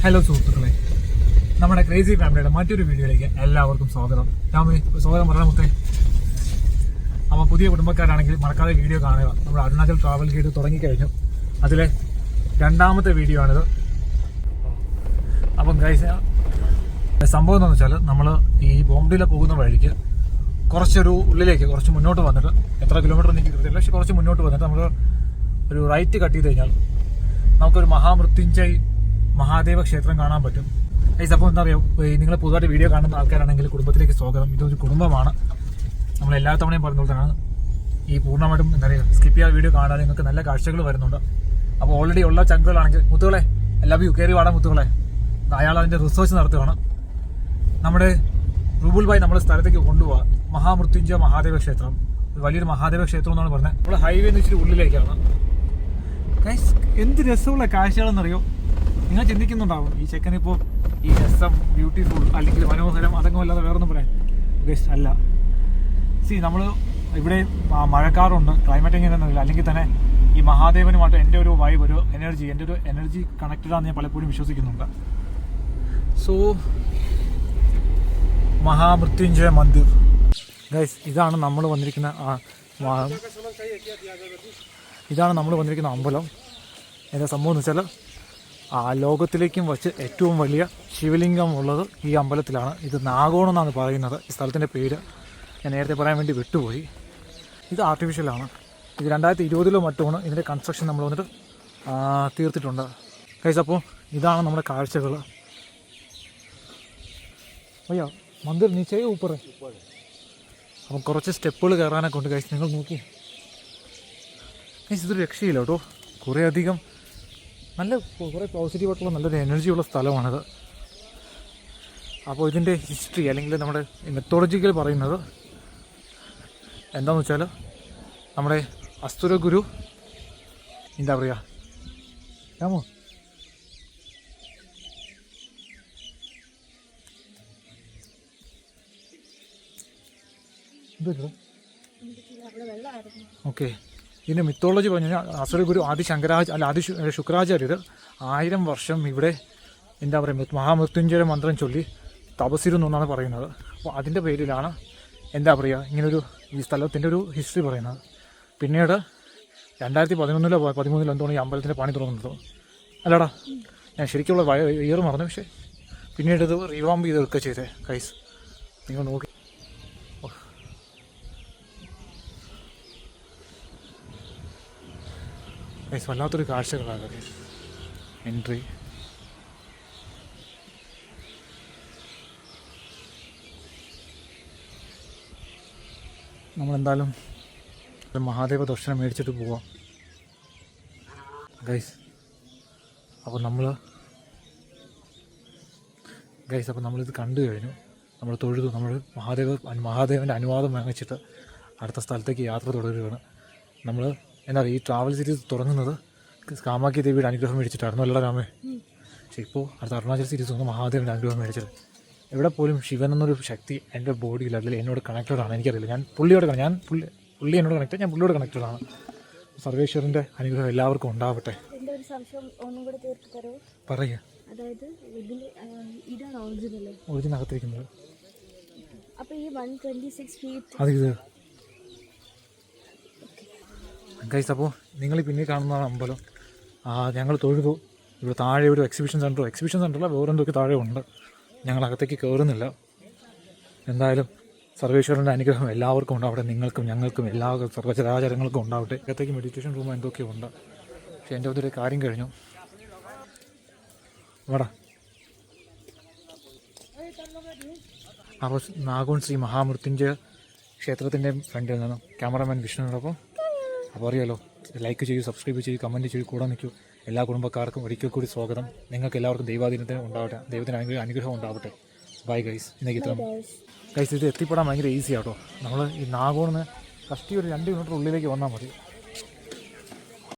Hello സുഹൃത്തുക്കളെ, നമ്മുടെ crazy ഫാമിലിയുടെ മറ്റൊരു വീഡിയോയിലേക്ക് എല്ലാവർക്കും സ്വാഗതം. സ്വാഗതം പറയാമത്തെ. അപ്പോൾ പുതിയ കുടുംബക്കാരാണെങ്കിൽ മറക്കാതെ വീഡിയോ കാണുക. നമ്മൾ അരുണാചൽ ട്രാവൽ ഗൈഡ് തുടങ്ങിക്കഴിഞ്ഞു. അതിലെ രണ്ടാമത്തെ വീഡിയോ ആണിത്. അപ്പം ഗൈസ്, സംഭവം എന്താണെന്ന് വെച്ചാൽ നമ്മൾ ഈ ബോംബെയിലെ പോകുന്ന വഴിക്ക് കുറച്ചൊരു ഉള്ളിലേക്ക് കുറച്ച് മുന്നോട്ട് വന്നിട്ട്, എത്ര കിലോമീറ്റർ എനിക്ക് കിട്ടില്ല, പക്ഷെ കുറച്ച് മുന്നോട്ട് വന്നിട്ട് നമ്മൾ ഒരു റൈറ്റ് കട്ട് ചെയ്ത് കഴിഞ്ഞാൽ നമുക്കൊരു മഹാമൃത്യുഞ്ജയ് മഹാദേവ ക്ഷേത്രം കാണാൻ പറ്റും. ഗൈസ്, അപ്പോൾ എന്താ പറയുക, നിങ്ങൾ പുതുതായിട്ട് വീഡിയോ കാണുന്ന ആൾക്കാരാണെങ്കിൽ കുടുംബത്തിലേക്ക് സ്വാഗതം. ഇതൊരു കുടുംബമാണ്. നമ്മൾ എല്ലാ തവണയും പറഞ്ഞുകൊണ്ടാണ് ഈ പൂർണ്ണമായിട്ടും എന്താ പറയുക സ്കിപ്പ് ചെയ്യാൻ വീഡിയോ കാണാൻ നിങ്ങൾക്ക് നല്ല കാഴ്ചകൾ വരുന്നുണ്ട്. അപ്പോൾ ഓൾറെഡി ഉള്ള ചങ്കുകളാണെങ്കിൽ മുത്തുകളെ എല്ലാവരും കയറി വാടാൻ മുത്തുകളെ. അയാൾ അതിൻ്റെ റിസർച്ച് നടത്തുകയാണ്. നമ്മുടെ റൂബുൽ ഭായ് നമ്മുടെ സ്ഥലത്തേക്ക് കൊണ്ടുപോകാം. മഹാമൃത്യുഞ്ജയ മഹാദേവ ക്ഷേത്രം, വലിയൊരു മഹാദേവ ക്ഷേത്രം എന്നാണ് പറഞ്ഞത്. നമ്മുടെ ഹൈവേ എന്ന് വെച്ചിട്ട് ഉള്ളിലേക്കാണ്. ഗൈസ്, എന്ത് രസമുള്ള കാഴ്ചകളെന്നറിയോ. നിങ്ങൾ ചിന്തിക്കുന്നുണ്ടാവും ഈ ചെക്കനിപ്പോൾ ഈ രസം, ബ്യൂട്ടിഫുൾ അല്ലെങ്കിൽ മനോഹരം അതൊന്നും അല്ലാതെ വേറൊന്നും പറയാൻ. ഗൈസ് അല്ല, നമ്മൾ ഇവിടെ മഴക്കാറുണ്ട്, ക്ലൈമറ്റ് എങ്ങനെയാണെന്നില്ല. അല്ലെങ്കിൽ തന്നെ ഈ മഹാദേവനുമായിട്ട് എൻ്റെ ഒരു വൈബ്, ഒരു എനർജി കണക്റ്റഡ് ആണെന്ന് ഞാൻ പലപ്പോഴും വിശ്വസിക്കുന്നുണ്ട്. സോ മഹാമൃത്യുഞ്ജയ മന്ദിർ ഗൈസ്, ഇതാണ് നമ്മൾ വന്നിരിക്കുന്ന അമ്പലം. എന്താ സംഭവം എന്ന് വെച്ചാൽ, ലോകത്തിലേക്കും വച്ച് ഏറ്റവും വലിയ ശിവലിംഗം ഉള്ളത് ഈ അമ്പലത്തിലാണ്. ഇത് നാഗോണം എന്നാണ് പറയുന്നത്. ഈ സ്ഥലത്തിൻ്റെ പേര് ഞാൻ നേരത്തെ പറയാൻ വേണ്ടി വിട്ടുപോയി. ഇത് ആർട്ടിഫിഷ്യലാണ്. ഇത് 2020 മറ്റുമാണ് ഇതിൻ്റെ കൺസ്ട്രക്ഷൻ നമ്മൾ വന്നിട്ട് തീർത്തിട്ടുണ്ട്. ഗൈസ്, അപ്പോൾ ഇതാണ് നമ്മുടെ കാഴ്ചകൾ. അയ്യോ, മന്ദിർ നീച്ചേ ഊപ്പറേ. അപ്പം കുറച്ച് സ്റ്റെപ്പുകൾ കയറാനൊക്കെ ഉണ്ട്. ഗൈസ്, നിങ്ങൾ നോക്കി. ഗൈസ്, ഇതൊരു രക്ഷയില്ല കേട്ടോ. കുറേ പോസിറ്റീവായിട്ടുള്ള നല്ലൊരു എനർജിയുള്ള സ്ഥലമാണിത്. അപ്പോൾ ഇതിൻ്റെ ഹിസ്റ്ററി അല്ലെങ്കിൽ നമ്മുടെ മെത്തോളജിക്കൽ പറയുന്നത് എന്താണെന്ന് വെച്ചാൽ, നമ്മുടെ അസുര ഗുരു എന്താ പറയുക രാമോ ഓക്കെ, ഇതിൻ്റെ മിത്തോളജി പറഞ്ഞു കഴിഞ്ഞാൽ അസുരഗുരു ശുക്രാചാര്യർ 1000 വർഷം ഇവിടെ എന്താ പറയുക മഹാമൃത്യുഞ്ജയ മന്ത്രം ചൊല്ലി തപസ്സിരുന്നു എന്നാണ് പറയുന്നത്. അപ്പോൾ അതിൻ്റെ പേരിലാണ് എന്താ പറയുക ഇങ്ങനൊരു ഈ സ്ഥലത്തിൻ്റെ ഒരു ഹിസ്റ്ററി പറയുന്നത്. പിന്നീട് 2013 എന്തോണം ഈ അമ്പലത്തിൻ്റെ പണി തുടങ്ങുന്നത്. അല്ലടാ, ഞാൻ ശരിക്കുള്ള ഇയർ മറന്നു. പക്ഷേ പിന്നീട് ഇത് റീവാമ്പ് ചെയ്തെടുക്കുക ചെയ്തേ. ഗൈസ്, നിങ്ങൾ നോക്കി. ഗൈസ്, വല്ലാത്തൊരു കാഴ്ചകളാണ് എൻട്രി. നമ്മളെന്തായാലും ഒരു മഹാദേവ ദർശനം മേടിച്ചിട്ട് പോവാം ഗൈസ്. അപ്പോൾ നമ്മളിത് കണ്ടു കഴിഞ്ഞു. നമ്മൾ തൊഴുതു. നമ്മൾ മഹാദേവൻ്റെ അനുവാദം വാങ്ങിച്ചിട്ട് അടുത്ത സ്ഥലത്തേക്ക് യാത്ര തുടരുകയാണ്. നമ്മൾ എന്താ പറയുക, ഈ ട്രാവൽ സീരീസ് തുടങ്ങുന്നത് കാമാഖ്യ ദേവിയുടെ അനുഗ്രഹം മേടിച്ചിട്ടായിരുന്നു. അല്ലടാ രാമേ. പക്ഷേ ഇപ്പോൾ അടുത്ത അരുണാചൽ സീരീസ് ഒന്ന് മഹാദേവൻ്റെ അനുഗ്രഹം മേടിച്ചത്. എവിടെ പോലും ശിവൻ എന്നൊരു ശക്തി എൻ്റെ ബോഡിയിൽ അല്ലെങ്കിൽ എന്നോട് കണക്റ്റഡ് ആണ്. എനിക്കറിയില്ല, ഞാൻ പുള്ളി എന്നോട് കണക്റ്റഡ്, ഞാൻ പുള്ളിയോട് കണക്റ്റഡ് ആണ്. സർവേശ്വരൻ്റെ അനുഗ്രഹം എല്ലാവർക്കും ഉണ്ടാവട്ടെ. പറയുക ഒറിജിനൽ അകത്തിരിക്കുന്നത് അത് ഗൈസ്. അപ്പോൾ നിങ്ങൾ പിന്നെ കാണുന്നതാണ് അമ്പലം. ഞങ്ങൾ തൊഴുതു. ഇവിടെ താഴെ ഒരു എക്സിബിഷൻ സെൻ്ററല്ല, വേറെ എന്തൊക്കെ താഴെ ഉണ്ട്. ഞങ്ങൾ അകത്തേക്ക് കയറുന്നില്ല. എന്തായാലും സർവേശ്വരൻ്റെ അനുഗ്രഹം എല്ലാവർക്കും ഉണ്ടാവട്ടെ. നിങ്ങൾക്കും ഞങ്ങൾക്കും എല്ലാ സർവചരാചാരങ്ങൾക്കും ഉണ്ടാവട്ടെ. അകത്തേക്ക് മെഡിറ്റേഷൻ റൂം എന്തൊക്കെയോ ഉണ്ട്. പക്ഷേ എൻ്റെ ഒരു കാര്യം കഴിഞ്ഞു. വേടാ. അപ്പോൾ നാഗോൺ ശ്രീ മഹാമൃത്യുഞ്ജയ ക്ഷേത്രത്തിൻ്റെ ഫ്രണ്ടിൽ നിന്നും ക്യാമറാമാൻ വിഷ്ണുവിനോടൊപ്പം. അപ്പോൾ അറിയാലോ, ലൈക്ക് ചെയ്യൂ, സബ്സ്ക്രൈബ് ചെയ്യൂ, കമൻറ്റ് ചെയ്യൂ, കൂടെ നിൽക്കൂ. എല്ലാ കുടുംബക്കാർക്കും ഒരിക്കൽ കൂടി സ്വാഗതം. നിങ്ങൾക്ക് എല്ലാവർക്കും ദൈവാധീനത്തിന് ഉണ്ടാവട്ടെ, ദൈവത്തിന് അനുഗ്രഹം ഉണ്ടാവട്ടെ. Bye guys. ഇന്നേക്ക് ഇത്ര ഗൈസ്. ഇത് എത്തിപ്പെടാൻ ഭയങ്കര ഈസി ആട്ടോ. നമ്മൾ ഈ നാഗോണിന് കഷ്ടി ഒരു 2 കിലോമീറ്റർ ഉള്ളിലേക്ക് വന്നാൽ മതി.